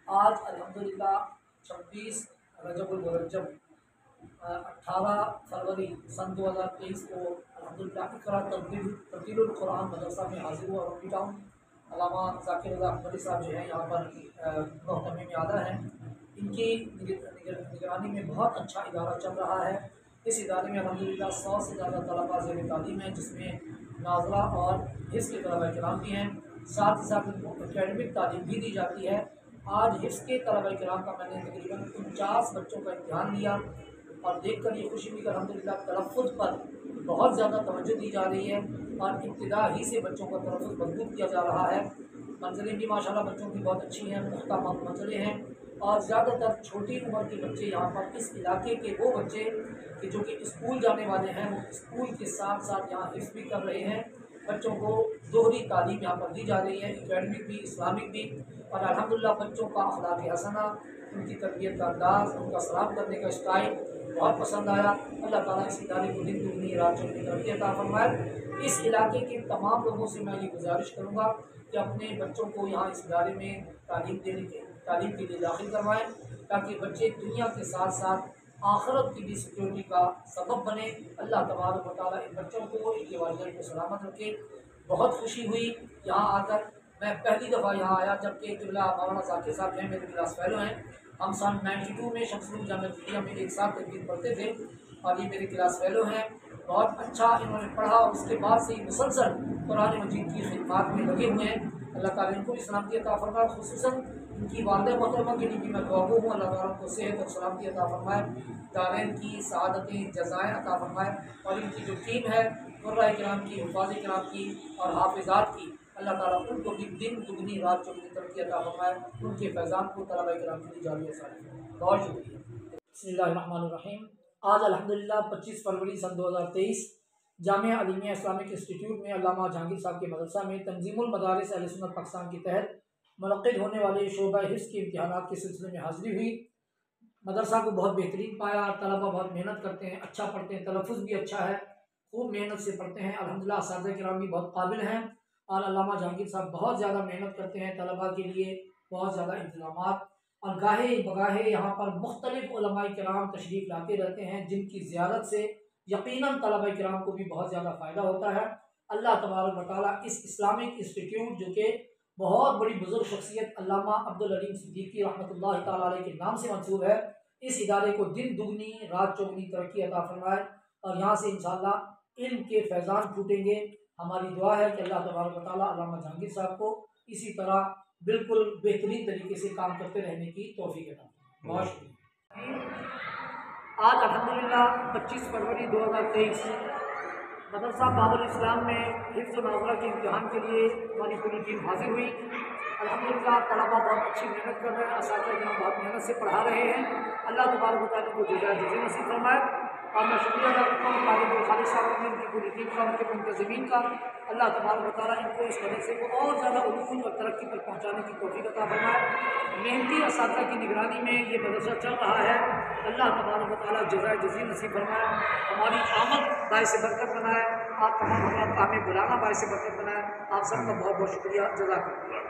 आज अल्हम्दुलिल्लाह 26 रजबुल मुरज्जब 18 फरवरी सन 2023 को अल्हम्दुलिल्लाह इक़रा तब्दीलुल कुरान मदरसा में हाजिर हुआ। रॉकी टाउन अल्लामा ज़ाकिर रज़ा अहमदी साहब जो हैं यहाँ पर मोहतमिम आला हैं। इनकी निगरानी में बहुत अच्छा इदारा चल रहा है। इस इदारे में अल्हम्दुलिल्लाह 100 से ज़्यादा तलबा ज़ेर तालीम है, जिसमें नाज़रा और हिफ्ज़ के तलबा किराम भी हैं। साथ ही साथ इनको एकेडमिक तालीम भी दी जाती है। आज हिफ्ज़ के तलबा किराम का मैंने तकरीबन 49 बच्चों का इम्तिहान लिया और देख कर ये खुशी हुई कि अल्हम्दुलिल्लाह तलफ़्फ़ुज़ पर बहुत ज़्यादा तवज्जो दी जा रही है और इब्तिदा ही से बच्चों का तलफ़्फ़ुज़ मज़बूत किया जा रहा है। मंज़िलें भी माशाल्लाह बच्चों की बहुत अच्छी हैं, पुख्ता मंज़िलें हैं और ज़्यादातर छोटी उम्र के बच्चे यहाँ पर इस इलाके के वो बच्चे कि जो कि स्कूल जाने वाले हैं, वो स्कूल के साथ साथ यहाँ हिफ्ज़ भी कर रहे हैं। बच्चों को दोहरी तालीम यहाँ पर दी जा रही है, एकेडमिक भी इस्लामिक भी। और अल्हम्दुलिल्लाह बच्चों का अखलाक हसना, उनकी तरबियत का अंदाज़, उनका सलाम करने का स्टाइल बहुत पसंद आया। अल्लाह ताला इस इदारे को दिन दुगनी रात चौगुनी तरक्की अता फरमाए। इस इलाके के तमाम लोगों से मैं ये गुजारिश करूँगा कि अपने बच्चों को यहाँ इस इदारे में तालीम के लिए दाखिल करवाएँ, ताकि बच्चे दुनिया के साथ साथ आखिरत की भी सिक्योरिटी का सबब बने। अल्लाह तबारक व तआला इन बच्चों को, इनके वालिदैन को सलामत रखे। बहुत खुशी हुई यहाँ आकर। मैं पहली दफ़ा यहाँ आया जबकि क़िबला मौलाना ज़ाकिर साहब हैं, मेरे क्लास फेलो हैं। हम सन 92 में शमसुल जामिया मिल्लिया में एक साथ तदरीस पढ़ते थे और ये मेरे क्लास फेलो हैं। बहुत अच्छा इन्होंने पढ़ा और उसके बाद से ही मुसलसल कुरान मजीद की खिदमत में लगे हुए हैं। अल्लाह ताला इनको भी सलामती अता फरमाए। खुसूसन इनकी वालिदा मोहतरमा के लिए भी मैं दुआ गो हूँ, अल्लाह ताला उनको सेहत और सलामती अता फरमाए, दारैन की सआदतें जज़ाएँ अता फरमाए। और इनकी जो टीम है कुर्रा किराम की, हुफ़ाज़ किराम की और हाफ़िज़ात की, अल्लाह ताला उनको भी दिन दुगनी रात चौगुनी तरक्की अता फरमाए। उनके फैज़ान को तलबा किराम के लिए जारी सारी बहुत शुक्रिया। बिस्मिल्लाहिर्रहमानिर्रहीम। आज अल्हम्दुलिल्लाह 25 फरवरी सन 2023 जामिया अलीमिया इस्लामिक इंस्टीट्यूट में अल्लामा जहांगीर साहब के मदरसा में तंजीमुल मदारिस अहले सुन्नत पाकिस्तान के तहत मुनक़्क़िद होने वाले शोबा हिफ्ज़ के इम्तिहानात के सिलसिले में हाज़िरी हुई। मदरसा को बहुत बेहतरीन पाया। तलबा बहुत मेहनत करते हैं, अच्छा पढ़ते हैं, तलफ़्फ़ुज़ भी अच्छा है, खूब मेहनत से पढ़ते हैं। अल्हम्दुलिल्लाह असातिज़ा किराम भी बहुत काबिल हैं और अल्लामा जहांगीर साहब बहुत ज़्यादा मेहनत करते हैं तलबा के लिए, बहुत ज़्यादा इंतज़ामात। और गाहे बगाहे यहाँ पर मुख्तलिफ़ उलमाए किराम तशरीफ़ लाते रहते हैं, जिनकी ज़ियारत से यकीनन तलबा किराम को भी बहुत ज़्यादा फ़ायदा होता है। अल्लाह तबारक व तआला इस इस्लामिक इंस्टीट्यूट जो कि बहुत बड़ी बुज़ुर्ग शख्सियत अल्लामा अब्दुल अलीम सिद्दीकी रहमतुल्लाहि तआला अलैह के नाम से मंसूब है, इस इदारे को दिन दुगनी रात चौगुनी तरक्की अता फरमाए और यहाँ से इंशाअल्लाह इल्म के फैज़ान फूटेंगे। हमारी दुआ है कि अल्लाह तबारक व तआला अल्लामा जहांगीर साहब को इसी तरह बिल्कुल बेहतरीन तरीके से काम करते रहने की तौफ़ीक़ अता फरमाए। बहुत शुक्रिया। आज अल्हम्दुलिल्लाह 25 फरवरी 2023 मदरसा बाबुल इस्लाम में हिफ्ज़ नाज़रा के इम्तिहान के लिए हमारी पूरी टीम हाज़िर हुई। अल्हम्दुलिल्लाह तलबा बहुत अच्छी मेहनत कर रहे हैं, असातिज़ा बहुत मेहनत से पढ़ा रहे हैं। अल्लाह तबारक व तआला को जज़ाए नसीब फरमाए। और मैं शुक्रिया अदा करता हूँ तालिब खालिद साहब ने, उनकी पूरी टीम का, उनके मुंतज़िमीन का। अल्लाह तबारक व तआला इनको इस मदरसे को और ज़्यादा उलूम और तरक्की पर पहुँचाने की तौफ़ीक़ अता फरमाए। मेहनती असातिज़ा की निगरानी में ये मदरसा चल रहा है। अल्लाह तबारक व तआला जज़ाए नसीब फरमाए, हमारी आमद बाइस बरकत बनाए, आप तमाम हज़रात का हमें बुलाना बाइस बरकत बनाए। आप सबका बहुत बहुत शुक्रिया। जज़ाकल्लाह।